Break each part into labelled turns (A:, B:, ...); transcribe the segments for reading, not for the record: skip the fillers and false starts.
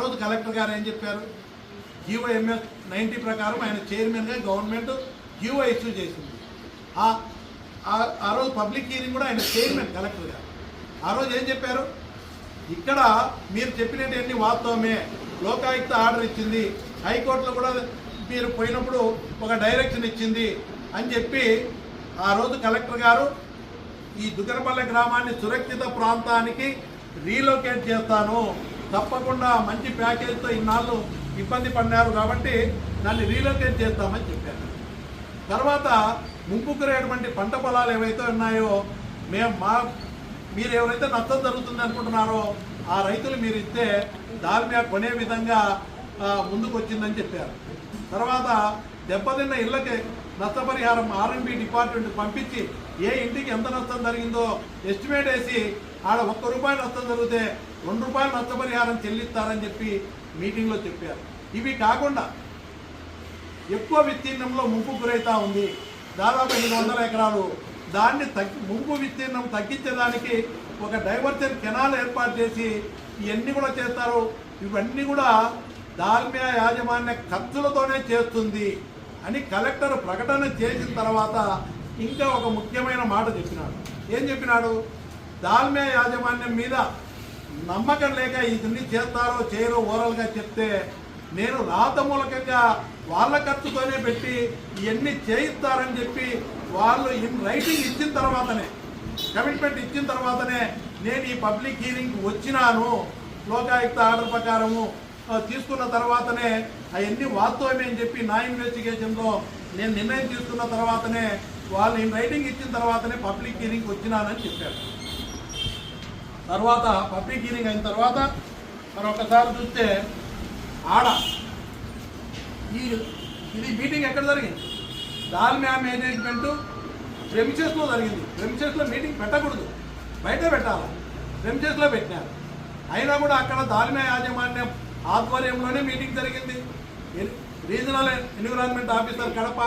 A: రోజు కలెక్టర్ గారు ఏం చెప్పారు? జీవో ఎంఎస్ 90 ప్రకారం ఆయన చైర్మన్గా గవర్నమెంట్ జీవో ఇష్యూ చేసింది. ఆ రోజు పబ్లిక్ హీరింగ్ కూడా ఆయన చైర్మన్ కలెక్టర్ గారు. ఆ రోజు ఏం చెప్పారు? ఇక్కడ మీరు చెప్పినటువంటి వాస్తవమే, లోకాయుక్త ఆర్డర్ ఇచ్చింది, హైకోర్టులో కూడా మీరు పోయినప్పుడు ఒక డైరెక్షన్ ఇచ్చింది అని చెప్పి ఆ రోజు కలెక్టర్ గారు ఈ దుగ్గనపల్లె గ్రామాన్ని సురక్షిత ప్రాంతానికి రీలొకేట్ చేస్తాను, తప్పకుండా మంచి ప్యాకేజ్తో ఇన్నాళ్ళు ఇబ్బంది పడినారు కాబట్టి దాన్ని రీలొకేట్ చేస్తామని చెప్పారు. తర్వాత ముంపుకురేటువంటి పంట పొలాలు ఏవైతే ఉన్నాయో మీరు ఎవరైతే నష్టం జరుగుతుంది అనుకుంటున్నారో ఆ రైతులు మీరు ఇస్తే దాల్మియా కొనే విధంగా ముందుకు వచ్చిందని చెప్పారు. తర్వాత దెబ్బతిన్న ఇళ్ళకి నష్టపరిహారం R&B డిపార్ట్మెంట్ పంపించి ఏ ఇంటికి ఎంత నష్టం జరిగిందో ఎస్టిమేట్ వేసి ఆడ ₹1 నష్టం జరిగితే ₹2 నష్టపరిహారం చెల్లిస్తారని చెప్పి మీటింగ్లో చెప్పారు. ఇవి కాకుండా ఎక్కువ విస్తీర్ణంలో ముంపు గురైతా ఉంది, దాదాపు 800 ఎకరాలు. దాన్ని ముంపు విస్తీర్ణం తగ్గించేదానికి ఒక డైవర్షన్ కెనాల్ ఏర్పాటు చేసి ఇవన్నీ కూడా చేస్తారు. ఇవన్నీ కూడా దాల్మియా యాజమాన్య ఖర్చులతోనే చేస్తుంది అని కలెక్టర్ ప్రకటన చేసిన తర్వాత ఇంకా ఒక ముఖ్యమైన మాట చెప్పినాడు. ఏం చెప్పినాడు? దాల్మియా యాజమాన్యం మీద నమ్మకం లేక ఇవన్నీ చేస్తారో చేయరో ఓరల్గా చెప్తే నేను రాత మూలకంగా వాళ్ళ ఖర్చుతోనే పెట్టి ఇవన్నీ చేయిస్తారని చెప్పి వాళ్ళు ఇన్ రైటింగ్ ఇచ్చిన తర్వాతనే, కమిట్మెంట్ ఇచ్చిన తర్వాతనే నేను ఈ పబ్లిక్ హీరింగ్కి వచ్చినాను. లోకాయుక్త ఆర్డర్ ప్రకారము తీసుకున్న తర్వాతనే అవన్నీ వాస్తవమే అని చెప్పి నా ఇన్వెస్టిగేషన్లో నేను నిర్ణయం తీసుకున్న తర్వాతనే వాళ్ళు ఇన్ రైటింగ్ ఇచ్చిన తర్వాతనే పబ్లిక్ హీరింగ్కి వచ్చినానని చెప్పారు. తర్వాత పబ్లిక్ హీరింగ్ అయిన తర్వాత మనం ఒకసారి చూస్తే ఆడ ఇది మీటింగ్ ఎక్కడ జరిగింది? దాల్మియా మేనేజ్మెంటు ప్రెమిసెస్లో జరిగింది. ప్రెమిసెస్లో మీటింగ్ పెట్టకూడదు, బయటే పెట్టాలి. ప్రెమిసెస్లో పెట్టినారు. అయినా కూడా అక్కడ దాల్మియా యాజమాన్యం ఆధ్వర్యంలోనే మీటింగ్ జరిగింది. Regional environment officer Kadapa,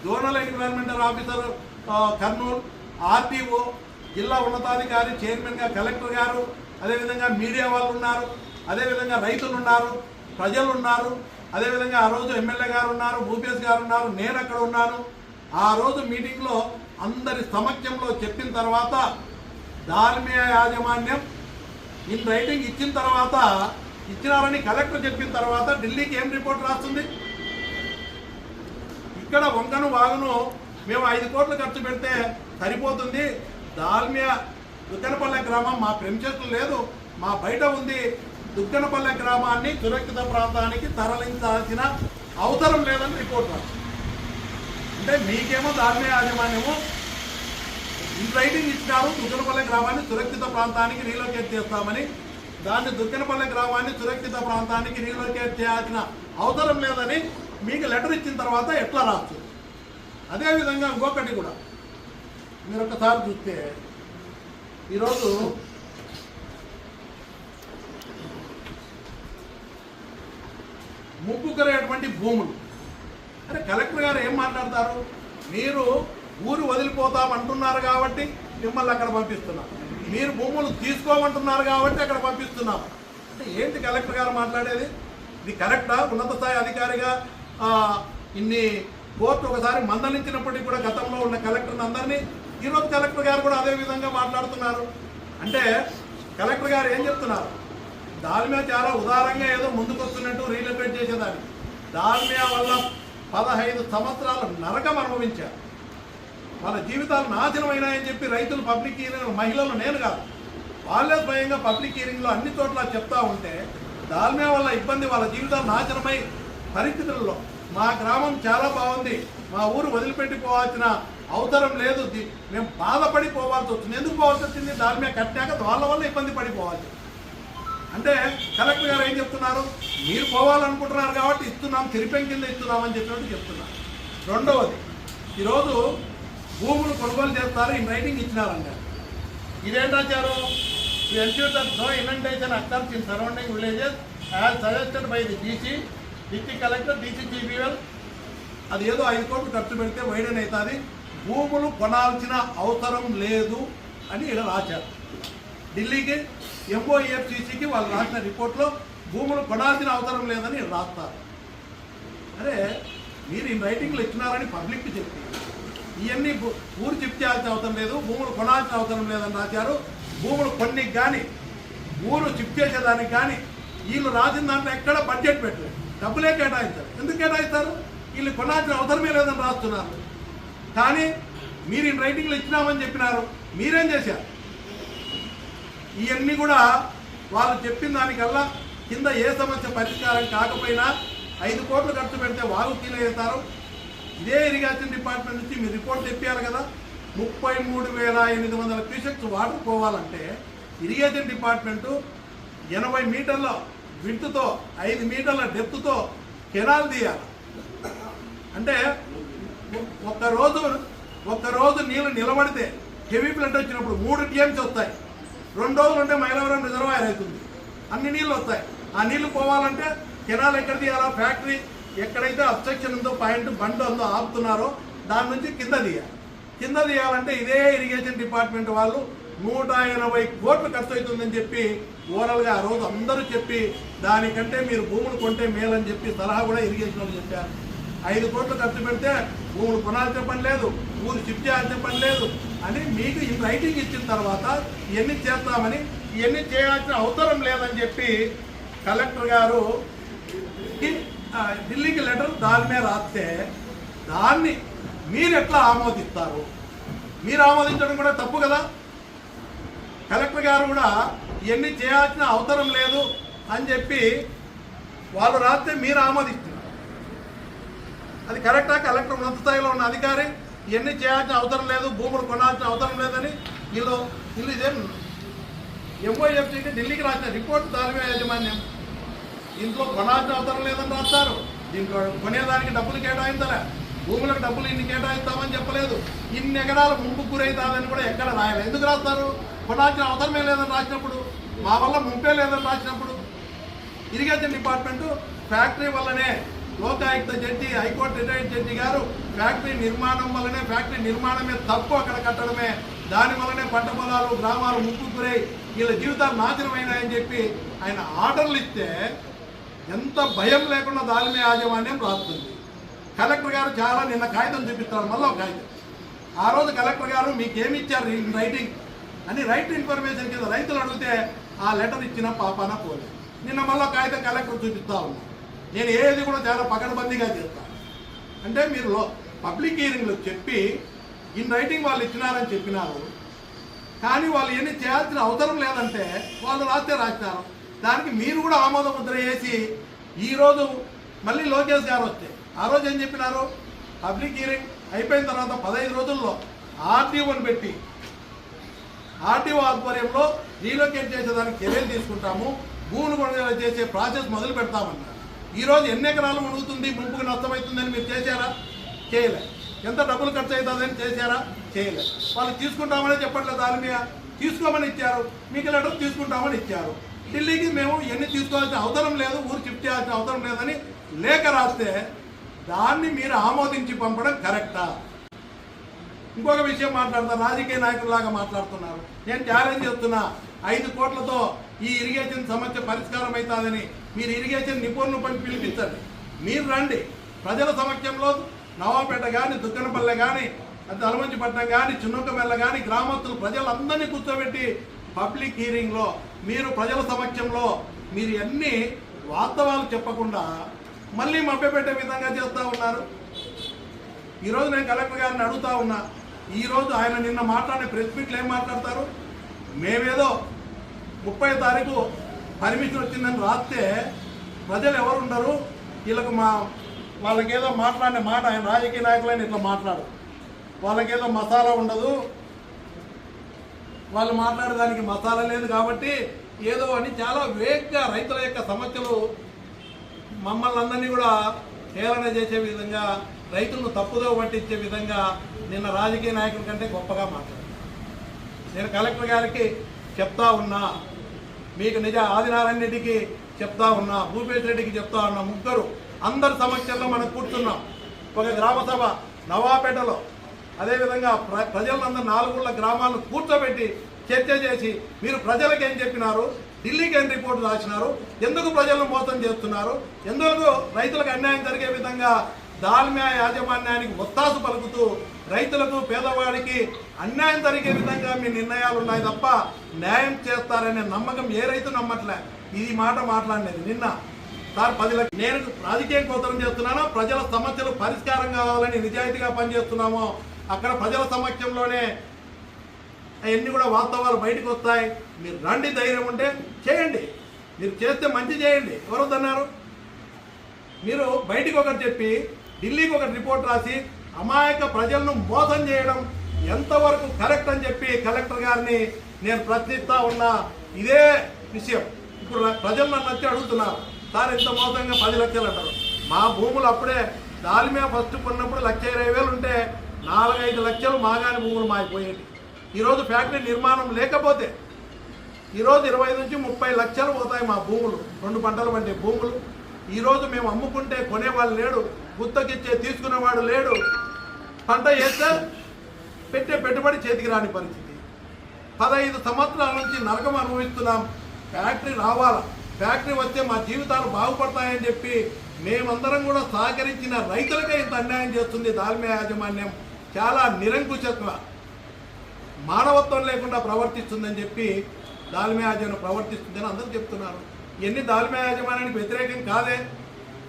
A: zonal environmental officer Kurnool, RDO, జిల్లా ఉన్నతాధికారి, చైర్మన్గా కలెక్టర్ గారు, అదేవిధంగా మీడియా వాళ్ళు ఉన్నారు, అదేవిధంగా రైతులు ఉన్నారు, ప్రజలు ఉన్నారు, అదేవిధంగా ఆ రోజు ఎమ్మెల్యే గారు ఉన్నారు, భూపేష్ గారు ఉన్నారు, నేను అక్కడ ఉన్నాను. ఆ రోజు మీటింగ్లో అందరి సమక్షంలో చెప్పిన తర్వాత దాల్మియా యాజమాన్యం ఇన్ రైటింగ్ ఇచ్చిన తర్వాత, ఇచ్చినారని కలెక్టర్ చెప్పిన తర్వాత ఢిల్లీకి ఏం రిపోర్ట్ రాస్తుంది? ఇక్కడ వంకను వాగును మేము 5 కోట్లు ఖర్చు పెడితే సరిపోతుంది, దాల్మియా దుగ్గనపల్లె గ్రామం మా ప్రెమిసెస్లో లేదు, మా బయట ఉంది, దుగ్గనపల్లె గ్రామాన్ని సురక్షిత ప్రాంతానికి తరలించాల్సిన అవసరం లేదని రిపోర్ట్ రాస్తుంది. అంటే మీకేమో దాల్మియా యాజమాన్యము ఇన్ రైటింగ్ ఇచ్చినారు, దుగ్గనపల్లె గ్రామాన్ని సురక్షిత ప్రాంతానికి రీలొకేట్ చేస్తామని, దాన్ని దుగ్గనపల్లె గ్రామాన్ని సురక్షిత ప్రాంతానికి రీలొకేట్ చేయాల్సిన అవసరం లేదని మీకు లెటర్ ఇచ్చిన తర్వాత ఎట్లా రాస్తుంది? అదేవిధంగా ఇంకొకటి కూడా మీరు ఒకసారి చూస్తే ఈరోజు ముప్పుకరేటువంటి భూములు అంటే కలెక్టర్ గారు ఏం మాట్లాడతారు? మీరు ఊరు వదిలిపోతామంటున్నారు కాబట్టి మిమ్మల్ని అక్కడ పంపిస్తున్నారు, మీరు భూములు తీసుకోమంటున్నారు కాబట్టి అక్కడ పంపిస్తున్నాం అంటే ఏంటి కలెక్టర్ గారు మాట్లాడేది? ఇది కరెక్టా? ఉన్నత స్థాయి అధికారిగా ఇన్ని కోర్టు ఒకసారి మందలించినప్పటికీ కూడా గతంలో ఉన్న కలెక్టర్ని అందరినీ ఈరోజు కలెక్టర్ గారు కూడా అదే విధంగా మాట్లాడుతున్నారు. అంటే కలెక్టర్ గారు ఏం చెప్తున్నారు? దాల్మియా చాలా ఉదారంగా ఏదో ముందుకు వస్తున్నట్టు రీలొకేట్ చేసేదాన్ని. దాల్మియా వల్ల 15 సంవత్సరాలు నరకం అనుభవించారు, వాళ్ళ జీవితాలు నాశనమైనాయని చెప్పి రైతులు పబ్లిక్ హీరింగ్, మహిళలు నేను కాదు వాళ్ళే స్వయంగా పబ్లిక్ హీరింగ్లో అన్ని చోట్ల చెప్తా ఉంటే దాల్మియా వల్ల ఇబ్బంది, వాళ్ళ జీవితాలు నాశనమై పరిస్థితుల్లో మా గ్రామం చాలా బాగుంది, మా ఊరు వదిలిపెట్టిపోవాల్సిన అవసరం లేదు, మేము బాధపడి పోవాల్సి వచ్చింది. ఎందుకు పోవాల్సి వచ్చింది? దాల్మియా కట్టాక వాళ్ళ వల్ల ఇబ్బంది పడిపోవాలి. అంటే కలెక్టర్ గారు ఏం చెప్తున్నారు? మీరు పోవాలనుకుంటున్నారు కాబట్టి ఇస్తున్నాం, తిరిపెం కింద ఇస్తున్నామని చెప్పినట్టు చెప్తున్నారు. రెండవది, ఈరోజు భూములు కొనుగోలు చేస్తారు, ఇన్ రైటింగ్ ఇచ్చినారన్నారు. ఇదేంటాచారు? Ensure that no inundation occurs in surrounding villages as suggested by the DC, district collector, DCGBL. అది ఏదో 5 కోట్లు ఖర్చు పెడితే వైడెన్ అవుతుంది, భూములు కొనాల్సిన అవసరం లేదు అని ఇలా రాశారు. ఢిల్లీకి MOEFCCకి వాళ్ళు రాసిన రిపోర్ట్లో భూములు కొనాల్సిన అవసరం లేదని రాస్తారు. అరే మీరు ఈ రైటింగ్లు ఇచ్చినారని పబ్లిక్కి చెప్పి ఇవన్నీ ఊరు చెప్ చేయాల్సిన అవసరం లేదు, భూములు కొనాల్సిన అవసరం లేదని రాశారు. భూములు కొన్నికి కానీ ఊరు చిప్ చేసేదానికి కానీ వీళ్ళు రాసిన దాంట్లో ఎక్కడ బడ్జెట్ పెట్టలేదు, డబ్బులే కేటాయించారు. ఎందుకు కేటాయిస్తారు? వీళ్ళు కొనాల్సిన అవసరమే లేదని రాస్తున్నారు. కానీ మీరు ఈ రైటింగ్లు ఇచ్చినామని చెప్పినారు, మీరేం చేశారు? ఇవన్నీ కూడా వాళ్ళు చెప్పిన దానికల్లా కింద ఏ సమస్య పరిష్కారం కాకపోయినా 5 కోట్లు ఖర్చు పెడితే వాళ్ళు తీలేస్తారు. ఇదే ఇరిగేషన్ డిపార్ట్మెంట్ నుంచి మీరు రిపోర్ట్ తెప్పారు కదా, 33,800 క్యూసెక్స్ వాటర్ పోవాలంటే ఇరిగేషన్ డిపార్ట్మెంటు 80 మీటర్ల విడ్త్తో 5 మీటర్ల డెప్త్తో కెనాల్ తీయాలి. అంటే ఒక్కరోజు నీళ్ళు నిలబడితే హెవీ ఫ్లడ్ వచ్చినప్పుడు 3 టీఎంసీ వస్తాయి. 2 రోజులు ఉంటే మైలవరం రిజర్వాయర్ అవుతుంది, అన్ని నీళ్ళు వస్తాయి. ఆ నీళ్లు పోవాలంటే కెనాల్ ఎక్కడ తీయాలా? ఫ్యాక్టరీ ఎక్కడైతే అబ్స్ట్రక్షన్ ఉందో పాయింట్ బండ్ ఉందో ఆపుతున్నారో దాని నుంచి కింద తీయాలంటే ఇదే ఇరిగేషన్ డిపార్ట్మెంట్ వాళ్ళు 180 కోట్లు ఖర్చు అవుతుందని చెప్పి ఓవరాల్గా ఆ రోజు అందరూ చెప్పి దానికంటే మీరు భూములు కొంటే మేలని చెప్పి సలహా కూడా ఇరిగేషన్ వాళ్ళు చెప్పారు. 5 కోట్లు ఖర్చు పెడితే భూములు కొనాల్సిన పని లేదు, ఊరు షిఫ్ట్ చేయాల్సిన పని లేదు అని మీకు ఈ రైటింగ్ ఇచ్చిన తర్వాత ఇవన్నీ చేస్తామని, ఇవన్నీ చేయాల్సిన అవసరం లేదని చెప్పి కలెక్టర్ గారు ఢిల్లీకి లెటర్ దాని మీద రాస్తే దాన్ని మీరు ఎట్లా ఆమోదిస్తారు? మీరు ఆమోదించడం కూడా తప్పు కదా. కలెక్టర్ గారు కూడా ఇవన్నీ చేయాల్సిన అవసరం లేదు అని చెప్పి వాళ్ళు రాస్తే మీరు ఆమోదిస్తున్నారు. అది కరెక్టా? కలెక్టర్ ఉన్నత స్థాయిలో ఉన్న అధికారి ఇవన్నీ చేయాల్సిన అవసరం లేదు, భూములు కొనాల్సిన అవసరం లేదని వీళ్ళు ఇదే ఎంఓఎఫ్సీకి ఢిల్లీకి రాసిన రిపోర్ట్ దాల్మే యాజమాన్యం ఇంట్లో కొనాల్సిన అవసరం లేదని రాస్తారు. దీంట్లో కొనేదానికి డబ్బులు కేటాయించలే, భూములకు డబ్బులు ఇన్ని కేటాయిస్తామని చెప్పలేదు, ఇన్ని ఎకరాలు ముంపుకు గురవుతాదని కూడా ఎక్కడ రాయాలి. ఎందుకు రాస్తారు? కొనాల్సిన అవసరమే లేదని రాసినప్పుడు, మా వల్ల ముంపే లేదని రాసినప్పుడు. ఇరిగేషన్ డిపార్ట్మెంటు ఫ్యాక్టరీ వల్లనే Lokayukta judge, high court retired judge గారు ఫ్యాక్టరీ నిర్మాణం వల్లనే, ఫ్యాక్టరీ నిర్మాణమే తప్పు అక్కడ కట్టడమే, దాని వల్లనే పంట పొలాలు గ్రామాలు ముంపుకు గురై వీళ్ళ జీవితాలు నాశనమైనాయని చెప్పి ఆయన ఆర్డర్లు ఇస్తే ఎంత భయం లేకుండా దాల్మే యాజమాన్యం రాస్తుంది. కలెక్టర్ గారు చాలా నిన్న కాగితం చూపిస్తారు, మళ్ళీ ఒక కాగితం. ఆ రోజు కలెక్టర్ గారు మీకేమి ఇచ్చారు రైటింగ్ అని రైట్ ఇన్ఫర్మేషన్ కింద రైతులు అడిగితే ఆ లెటర్ ఇచ్చిన పాపాన పోలేదు. నిన్న మళ్ళీ కాగితం కలెక్టర్ చూపిస్తా ఉన్నా. నేను ఏది కూడా చాలా పకడ్బందీగా చేస్తాను. అంటే మీరు పబ్లిక్ హియరింగ్లో చెప్పి ఇన్ రైటింగ్ వాళ్ళు ఇచ్చినారని చెప్పినారు, కానీ వాళ్ళు ఎన్ని చేయాల్సిన అవసరం లేదంటే వాళ్ళు రాసినారు. దానికి మీరు కూడా ఆమోద ముద్ర వేసి ఈరోజు మళ్ళీ లోకేష్ గారు వస్తే ఆ రోజు ఏం చెప్పినారు? పబ్లిక్ హియరింగ్ అయిపోయిన తర్వాత 15 రోజుల్లో ఆర్టీఓని పెట్టి ఆర్టీఓ ఆధ్వర్యంలో రీలొకేట్ చేసేదానికి చర్యలు తీసుకుంటాము, భూములు కొనుగోలు చేసే ప్రాసెస్ మొదలు పెడతామన్నారు. ఈరోజు ఎన్ని ఎకరాలు మునుగుతుంది, ముంపుకు నష్టమవుతుందని మీరు చేశారా? చేయలే. ఎంత డబ్బులు ఖర్చు అవుతుందని చేశారా? చేయలే. వాళ్ళు తీసుకుంటామని చెప్పట్లేదు, దాని మీద తీసుకోమని ఇచ్చారు, మీకు లెటర్ తీసుకుంటామని ఇచ్చారు. ఢిల్లీకి మేము ఎన్ని తీసుకోవాల్సిన అవసరం లేదు, ఊరు షిఫ్ట్ చేయాల్సిన అవసరం లేదని లేఖ రాస్తే దాన్ని మీరు ఆమోదించి పంపడం కరెక్టా? ఇంకొక విషయం మాట్లాడతారు, రాజకీయ నాయకుల్లాగా మాట్లాడుతున్నారు. నేను ఛాలెంజ్ చేస్తున్నా, 5 కోట్లతో ఈ ఇరిగేషన్ సమస్య పరిష్కారం అవుతుందని మీరు ఇరిగేషన్ నిపుణులను పిలిపించండి. మీరు రండి, ప్రజల సమక్షంలో నవాపేట కానీ, దుగ్గనపల్లె కానీ, అలమంచిపట్నం కానీ, చిన్నకమెల్ల కానీ గ్రామస్తులు ప్రజలందరినీ కూర్చోబెట్టి పబ్లిక్ హియరింగ్లో మీరు ప్రజల సమక్షంలో మీరు అన్ని వాస్తవాలు చెప్పకుండా మళ్ళీ మభ్యపెట్టే విధంగా చేస్తూ ఉన్నారు. ఈరోజు నేను కలెక్టర్ గారిని అడుగుతా ఉన్నా, ఈరోజు ఆయన నిన్న మాట్లాడే ప్రెస్ మీట్లు ఏం మాట్లాడతారు? మేమేదో 30వ తారీఖు పర్మిషన్ వచ్చిందని రాస్తే ప్రజలు ఎవరు ఉండరు, వీళ్ళకు వాళ్ళకేదో మాట్లాడిన మాట ఆయన రాజకీయ నాయకులైన ఇట్లా మాట్లాడు, వాళ్ళకేదో మసాలా ఉండదు, వాళ్ళు మాట్లాడేదానికి మసాలా లేదు కాబట్టి ఏదో అని చాలా వేగంగా రైతుల యొక్క సమస్యలు మమ్మల్ని అందరినీ కూడా హేళన చేసే విధంగా, రైతులను తప్పుదో పట్టించే విధంగా నిన్న రాజకీయ నాయకుల కంటే గొప్పగా మాట్లాడారు. నేను కలెక్టర్ గారికి చెప్తా ఉన్నా, మీకు ఆదినారాయణ రెడ్డికి చెప్తా ఉన్నా, భూపేష్ రెడ్డికి చెప్తా ఉన్నా, ముగ్గురు అందరి సమక్షంలో మనం కూర్చున్నాం. ఒక గ్రామసభ నవాపేటలో, అదేవిధంగా ప్రజలందరూ 4 ఊళ్ళ గ్రామాలను కూర్చోబెట్టి చర్చ చేసి మీరు ప్రజలకు ఏం చెప్పినారు, ఢిల్లీకి ఏం రిపోర్ట్ రాసినారు, ఎందుకు ప్రజలను మోసం చేస్తున్నారు, ఎందుకు రైతులకు అన్యాయం జరిగే విధంగా దాల్మియా యాజమాన్యానికి ఒత్తాసు పలుకుతూ రైతులకు పేదవాడికి అన్యాయం జరిగే విధంగా మీ నిర్ణయాలు ఉన్నాయి తప్ప న్యాయం చేస్తారనే నమ్మకం ఏ రైతు నమ్మట్లే. ఈ మాట మాట్లాడినది నిన్న సార్ 10 లక్షలు. నేను రాజకీయం కోసరం చేస్తున్నానో ప్రజల సమస్యలు పరిష్కారం కావాలని నిజాయితీగా పనిచేస్తున్నామో అక్కడ ప్రజల సమక్షంలోనే అవన్నీ కూడా వాస్తవాలు బయటకు వస్తాయి. మీరు రండి, ధైర్యం ఉంటే చేయండి, మీరు చేస్తే మంచి చేయండి. ఎవరొద్దన్నారు? మీరు బయటికి ఒకటి చెప్పి ఢిల్లీకి ఒకటి రిపోర్ట్ రాసి అమాయక ప్రజలను మోసం చేయడం ఎంతవరకు కరెక్ట్ అని చెప్పి కలెక్టర్ గారిని నేను ప్రశ్నిస్తా ఉన్నా. ఇదే విషయం ఇప్పుడు ప్రజలు నన్ను వచ్చి అడుగుతున్నారు, సార్ ఇంత మోసంగా 10 లక్షలు అంటారు. మా భూములు అప్పుడే దాల్మియా ఫస్ట్ కొన్నప్పుడు 1,20,000 ఉంటే 4-5 లక్షలు మాగాని భూములు మాయిపోయేవి. ఈరోజు ఫ్యాక్టరీ నిర్మాణం లేకపోతే ఈరోజు 20 నుంచి 30 లక్షలు పోతాయి మా భూములు, 2 పంటలు పండే భూములు. ఈరోజు మేము అమ్ముకుంటే కొనేవాళ్ళు లేడు, గుత్తకిచ్చే తీసుకునేవాడు లేడు, పంట వేస్తే పెట్టే పెట్టుబడి చేతికి రాని పరిస్థితి. 15 సంవత్సరాల నుంచి నరకం అనుభవిస్తున్నాం. ఫ్యాక్టరీ రావాలా, ఫ్యాక్టరీ వస్తే మా జీవితాలు బాగుపడతాయని చెప్పి మేమందరం కూడా సహకరించిన రైతులకే ఇంత అన్యాయం చేస్తుంది దాల్మియా యాజమాన్యం. చాలా నిరంకుశత్వ మానవత్వం లేకుండా ప్రవర్తిస్తుందని చెప్పి దాల్మియా యాజమాన్యం ప్రవర్తిస్తుందని అందరూ చెప్తున్నారు. ఎన్ని దాల్మియా యాజమాన్యానికి వ్యతిరేకం కాదే,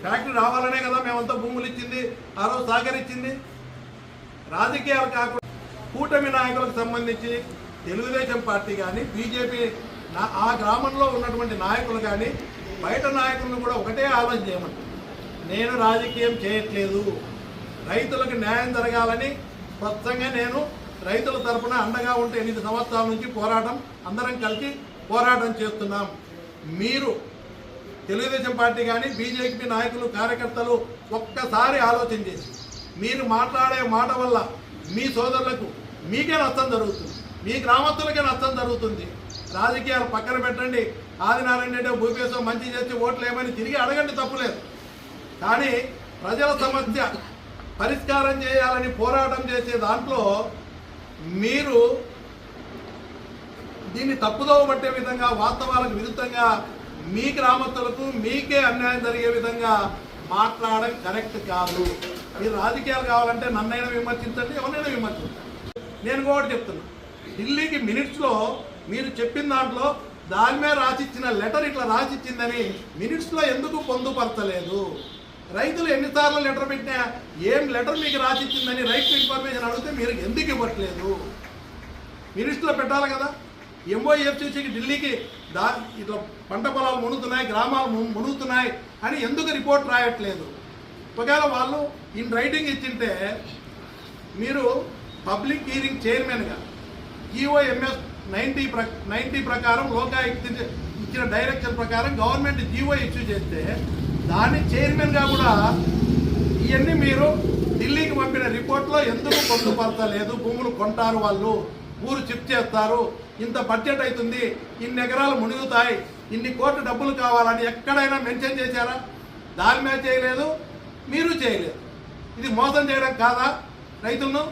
A: ఫ్యాక్టరీ రావాలనే కదా మేమంతా భూములు ఇచ్చింది, ఆ రోజు సహకరించింది. రాజకీయాలు కాకుండా కూటమి నాయకులకు సంబంధించి తెలుగుదేశం పార్టీ కానీ బీజేపీ ఆ గ్రామంలో ఉన్నటువంటి నాయకులు కానీ బయట నాయకులను కూడా ఒకటే ఆలోచన చేయమంటారు, నేను రాజకీయం చేయట్లేదు, రైతులకు న్యాయం జరగాలని స్పష్టంగా నేను రైతుల తరఫున అండగా ఉంటే 8 సంవత్సరాల నుంచి పోరాటం అందరం కలిసి పోరాటం చేస్తున్నాం. మీరు తెలుగుదేశం పార్టీ కానీ బీజేపీ నాయకులు కార్యకర్తలు ఒక్కసారి ఆలోచన చేసి మీరు మాట్లాడే మాట వల్ల మీ సోదరులకు మీకే నష్టం జరుగుతుంది, మీ గ్రామస్తులకే నష్టం జరుగుతుంది. రాజకీయాలు పక్కన పెట్టండి, ఆదినారాయణ రెడ్డి భూపేశం మంచి చేసి ఓట్లు ఏమని తిరిగి అడగండి, తప్పులేదు. కానీ ప్రజల సమస్య పరిష్కారం చేయాలని పోరాటం చేసే దాంట్లో మీరు దీన్ని తప్పుదోవ పట్టే విధంగా వాస్తవాలకు విరుద్ధంగా మీ గ్రామస్తులకు మీకే అన్యాయం జరిగే విధంగా మాట్లాడడం కరెక్ట్ కాదు. మీరు రాజకీయాలు కావాలంటే నన్నైనా విమర్శించండి, ఎవరైనా విమర్శించండి. నేను కూడా చెప్తున్నా, ఢిల్లీకి మినిట్స్లో మీరు చెప్పిన దాంట్లో దాల్మియా రాసిచ్చిన లెటర్ ఇట్లా రాసిచ్చిందని మినిట్స్లో ఎందుకు పొందుపరచలేదు? రైతులు ఎన్నిసార్లు లెటర్ పెట్టినా ఏం లెటర్ మీకు రాసిచ్చిందని రైట్ టు ఇన్ఫర్మేషన్ అడిగితే మీరు ఎందుకు ఇవ్వట్లేదు? మినిట్స్లో పెట్టాలి కదా. ఎంఓఎఫ్సిసికి ఢిల్లీకి ఇట్లా పంట పొలాలు మునుగుతున్నాయి, గ్రామాలు మునుగుతున్నాయి అని ఎందుకు రిపోర్ట్ రాయట్లేదు? ఒకవేళ వాళ్ళు ఇన్ రైటింగ్ ఇచ్చింటే మీరు పబ్లిక్ హీరింగ్ చైర్మన్గా జీఓఎంఎస్ 90 ప్రకారం లోకాయుక్త ఇచ్చిన డైరెక్షన్ ప్రకారం గవర్నమెంట్ జీవో ఇష్యూ చేస్తే దాని చైర్మన్గా కూడా ఇవన్నీ మీరు ఢిల్లీకి పంపిన రిపోర్ట్లో ఎందుకు పొందుపరచలేదు? భూములు కొంటారు, వాళ్ళు ఊరు చిప్ చేస్తారు, ఇంత బడ్జెట్ అవుతుంది, ఇన్ని ఎకరాలు మునుగుతాయి, ఇన్ని కోట్ల డబ్బులు కావాలని ఎక్కడైనా మెన్షన్ చేశారా? దాల్మియా చేయలేదు, మీరు చేయలేదు. ఇది మోసం చేయడం కాదా రైతులను?